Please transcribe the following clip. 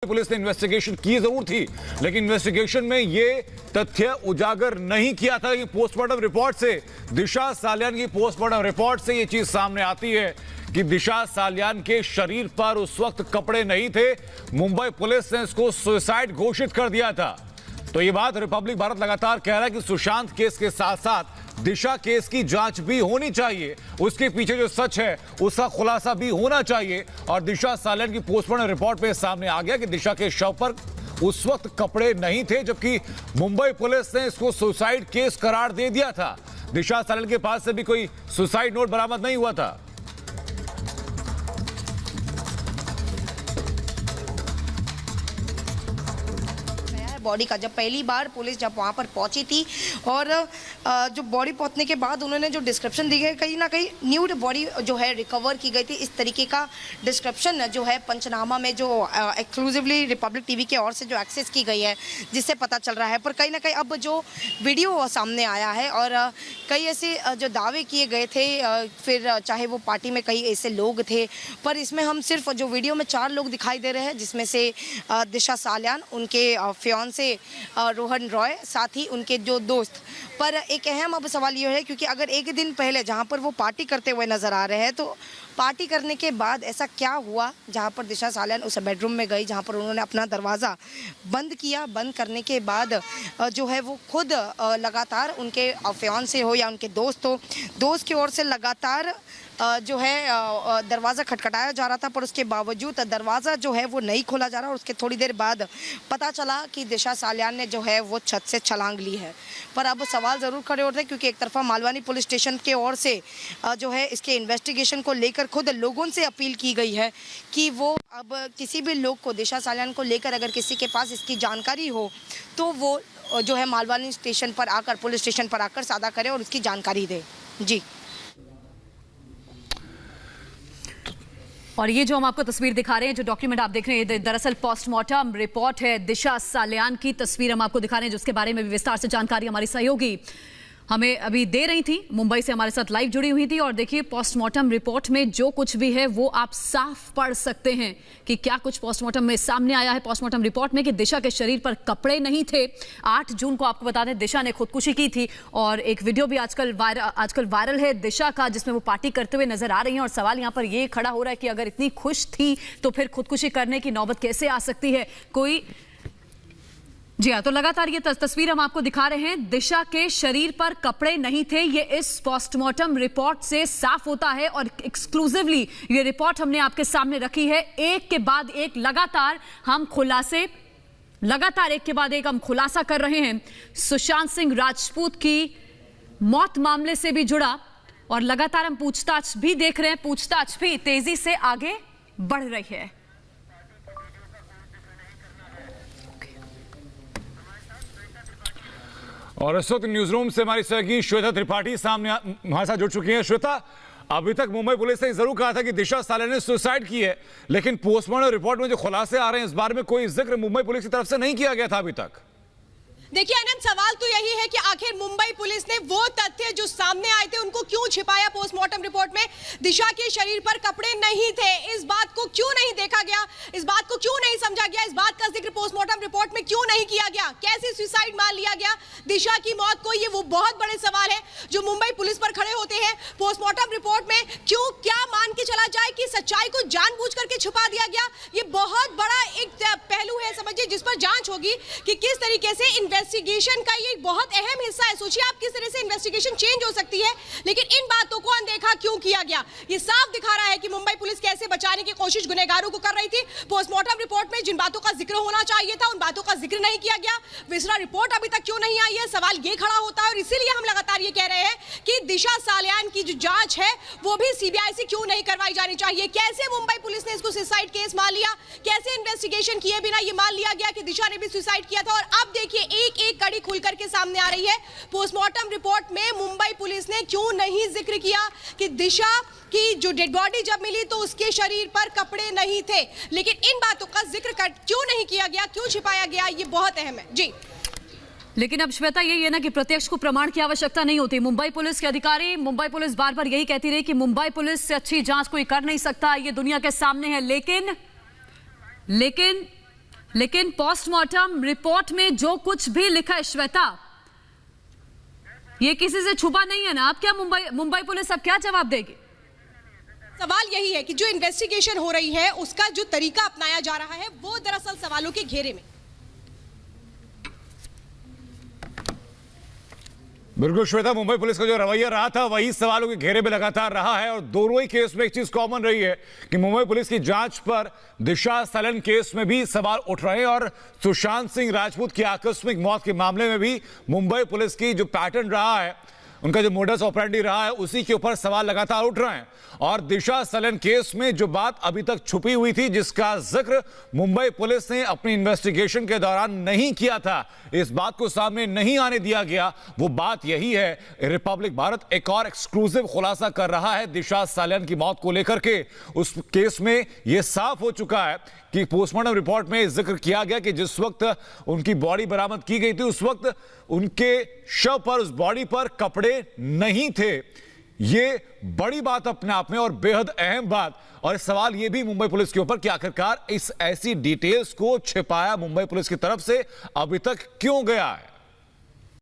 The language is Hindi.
पुलिस ने इन्वेस्टिगेशन की जरूर थी, लेकिन इन्वेस्टिगेशन में यह तथ्य उजागर नहीं किया था कि पोस्टमार्टम रिपोर्ट से, दिशा सालियान की पोस्टमार्टम रिपोर्ट से यह चीज सामने आती है कि दिशा सालियान के शरीर पर उस वक्त कपड़े नहीं थे। मुंबई पुलिस ने इसको सुसाइड घोषित कर दिया था। तो ये बात रिपब्लिक भारत लगातार कह रहा है कि सुशांत केस के साथ साथ दिशा केस की जांच भी होनी चाहिए, उसके पीछे जो सच है उसका खुलासा भी होना चाहिए। और दिशा सालियान की पोस्टमार्टम रिपोर्ट में सामने आ गया कि दिशा के शव पर उस वक्त कपड़े नहीं थे, जबकि मुंबई पुलिस ने इसको सुसाइड केस करार दे दिया था। दिशा सालियान के पास से भी कोई सुसाइड नोट बरामद नहीं हुआ था। बॉडी का जब पहली बार पुलिस जब वहाँ पर पहुंची थी और जो बॉडी पहुंचने के बाद उन्होंने जो डिस्क्रिप्शन दी है, कहीं ना कहीं न्यूड बॉडी जो है रिकवर की गई थी, इस तरीके का डिस्क्रिप्शन जो है पंचनामा में जो एक्सक्लूसिवली रिपब्लिक टीवी के ओर से जो एक्सेस की गई है, जिससे पता चल रहा है। पर कहीं ना कहीं अब जो वीडियो सामने आया है और कई ऐसे जो दावे किए गए थे, फिर चाहे वो पार्टी में कई ऐसे लोग थे, पर इसमें हम सिर्फ जो वीडियो में 4 लोग दिखाई दे रहे हैं, जिसमें से दिशा सालियान, उनके फियांसे रोहन रॉय, साथ ही उनके जो दोस्त। पर एक अहम अब सवाल ये है, क्योंकि अगर एक दिन पहले जहां पर वो पार्टी करते हुए नजर आ रहे हैं, तो पार्टी करने के बाद ऐसा क्या हुआ जहां पर दिशा सालियान उस बेडरूम में गई, जहां पर उन्होंने अपना दरवाज़ा बंद किया। बंद करने के बाद जो है वो खुद लगातार उनके फियांसे हो या उनके दोस्त हो, दोस्त की ओर से लगातार जो है दरवाज़ा खटखटाया जा रहा था, पर उसके बावजूद दरवाज़ा जो है वो नहीं खोला जा रहा। और उसके थोड़ी देर बाद पता चला कि दिशा सालियान ने जो है वो छत से छलांग ली है। पर अब सवाल ज़रूर खड़े होते हैं, क्योंकि एक तरफा मालवानी पुलिस स्टेशन के ओर से जो है इसके इन्वेस्टिगेशन को लेकर खुद लोगों से अपील की गई है कि वो अब किसी भी लोग को, दिशा सालियान को लेकर अगर किसी के पास इसकी जानकारी हो, तो वो जो है मालवानी स्टेशन पर आकर, पुलिस स्टेशन पर आकर सादा करे और उसकी जानकारी दे। जी। और ये जो हम आपको तस्वीर दिखा रहे हैं, जो डॉक्यूमेंट आप देख रहे हैं, दरअसल पोस्टमार्टम रिपोर्ट है। दिशा सालियान की तस्वीर हम आपको दिखा रहे हैं, जिसके बारे में भी विस्तार से जानकारी हमारी सहयोगी हमें अभी दे रही थी, मुंबई से हमारे साथ लाइव जुड़ी हुई थी। और देखिए, पोस्टमार्टम रिपोर्ट में जो कुछ भी है वो आप साफ पढ़ सकते हैं कि क्या कुछ पोस्टमार्टम में सामने आया है। पोस्टमार्टम रिपोर्ट में कि दिशा के शरीर पर कपड़े नहीं थे। 8 जून को आपको बता दें, दिशा ने खुदकुशी की थी और एक वीडियो भी आजकल वायरल है दिशा का, जिसमें वो पार्टी करते हुए नजर आ रही हैं। और सवाल यहाँ पर ये खड़ा हो रहा है कि अगर इतनी खुश थी तो फिर खुदकुशी करने की नौबत कैसे आ सकती है कोई। जी हाँ, तो लगातार ये तस्वीर हम आपको दिखा रहे हैं। दिशा के शरीर पर कपड़े नहीं थे, ये इस पोस्टमार्टम रिपोर्ट से साफ होता है। और एक्सक्लूसिवली ये रिपोर्ट हमने आपके सामने रखी है। एक के बाद एक लगातार एक के बाद एक हम खुलासा कर रहे हैं सुशांत सिंह राजपूत की मौत मामले से भी जुड़ा। और लगातार हम पूछताछ भी देख रहे हैं, पूछताछ भी तेजी से आगे बढ़ रही है। और इस वक्त न्यूज रूम से हमारी सहयोगी श्वेता त्रिपाठी सामने हमारे साथ जुड़ चुकी हैं। श्वेता, अभी तक मुंबई पुलिस ने जरूर कहा था कि दिशा सालियान ने सुसाइड की है, लेकिन पोस्टमार्टम रिपोर्ट में जो खुलासे आ रहे हैं, इस बारे में कोई जिक्र मुंबई पुलिस की तरफ से नहीं किया गया था अभी तक। देखिए आनंद, सवाल तो यही है कि आखिर मुंबई पुलिस ने वो तथ्य जो सामने आए थे उनको क्यों छिपाया। पोस्टमार्टम रिपोर्ट में दिशा के शरीर पर कपड़े नहीं थे, इस बात को क्यों नहीं देखा गया, इस बात को क्यों नहीं समझा गया, इस बात का जिक्र पोस्टमार्टम रिपोर्ट में क्यों नहीं किया गया। कैसे सुसाइड मान लिया गया दिशा की मौत को, ये वो बहुत बड़े सवाल है जो मुंबई पुलिस पर खड़े होते हैं। पोस्टमार्टम रिपोर्ट में क्यों, क्या मान के चला जाए कि सच्चाई को जानबूझ करके छुपा दिया गया। ये बहुत बड़ा एक पहलू है, समझिए, जिस पर जांच होगी कि किस तरीके से इन्वेस्टिगेशन का ये बहुत अहम हिस्सा है। सोचिए आप, किस तरह से इन्वेस्टिगेशन चेंज हो सकती है, लेकिन इन बातों को अनदेखा क्यों किया गया। ये साफ दिखा रहा है कि मुंबई पुलिस कैसे बचाने की कोशिश गुनहगारों को कर रही थी। पोस्टमार्टम रिपोर्ट में जिन बातों का जिक्र होना चाहिए था, उन बातों का जिक्र नहीं किया गया। विसरा रिपोर्ट अभी तक क्यों नहीं आई है, सवाल ये खड़ा होता है। और इसीलिए हम लगातार ये कह रहे हैं कि दिशा सालियान की जो जांच है वो भी सीबीआई से क्यों नहीं करवाई जानी चाहिए। कैसे मुंबई पुलिस ने इसको सुसाइड केस मान लिया, कैसे इन्वेस्टिगेशन किए बिना ये मान लिया गया कि दिशा ने भी सुसाइड किया था। और अब देखिए, एक एक कड़ी खुल करके सामने आ रही है। पोस्टमार्टम रिपोर्ट में मुंबई पुलिस ने क्यों नहीं जिक्र किया कि दिशा की जो डेड बॉडी जब मिली तो उसके शरीर पर कपड़े नहीं थे, लेकिन इन बातों का जिक्र क्यों नहीं किया गया, क्यों छिपाया गया, ये बहुत अहम है। जी, लेकिन अब श्वेता यही है ना कि प्रत्यक्ष को प्रमाण की आवश्यकता नहीं होती। मुंबई पुलिस के अधिकारी, मुंबई पुलिस बार बार यही कहती रही कि मुंबई पुलिस से अच्छी जांच कोई कर नहीं सकता, ये दुनिया के सामने है। लेकिन लेकिन पोस्टमार्टम रिपोर्ट में जो कुछ भी लिखा है श्वेता, ये किसी से छुपा नहीं है ना? आप क्या मुंबई पुलिस अब क्या जवाब देगी? सवाल यही है कि जो इन्वेस्टिगेशन हो रही है उसका जो तरीका अपनाया जा रहा है वो दरअसल सवालों के घेरे में। बिल्कुल श्वेता, मुंबई पुलिस का जो रवैया रहा था वही सवालों के घेरे में लगातार रहा है और दोनों ही केस में एक चीज कॉमन रही है कि मुंबई पुलिस की जांच पर दिशा सालियान केस में भी सवाल उठ रहे हैं और सुशांत सिंह राजपूत की आकस्मिक मौत के मामले में भी मुंबई पुलिस की जो पैटर्न रहा है, उनका जो मोडस ऑपरेंडी रहा है, उसी के ऊपर सवाल लगातार उठ रहे हैं। और दिशा सालियान केस में जो बात अभी तक छुपी हुई थी, जिसका जिक्र मुंबई पुलिस ने अपनी इन्वेस्टिगेशन के दौरान नहीं किया था, इस बात को सामने नहीं आने दिया गया, वो बात यही है। रिपब्लिक भारत एक और एक्सक्लूसिव खुलासा कर रहा है दिशा सालियान की मौत को लेकर के। उस केस में यह साफ हो चुका है कि पोस्टमार्टम रिपोर्ट में जिक्र किया गया कि जिस वक्त उनकी बॉडी बरामद की गई थी उस वक्त उनके शव पर, उस बॉडी पर कपड़े नहीं थे। ये बड़ी बात अपने आप में और बेहद अहम बात। और सवाल यह भी मुंबई पुलिस के ऊपर कि आखिरकार इस ऐसी डिटेल्स को छिपाया मुंबई पुलिस की तरफ से अभी तक क्यों गया है।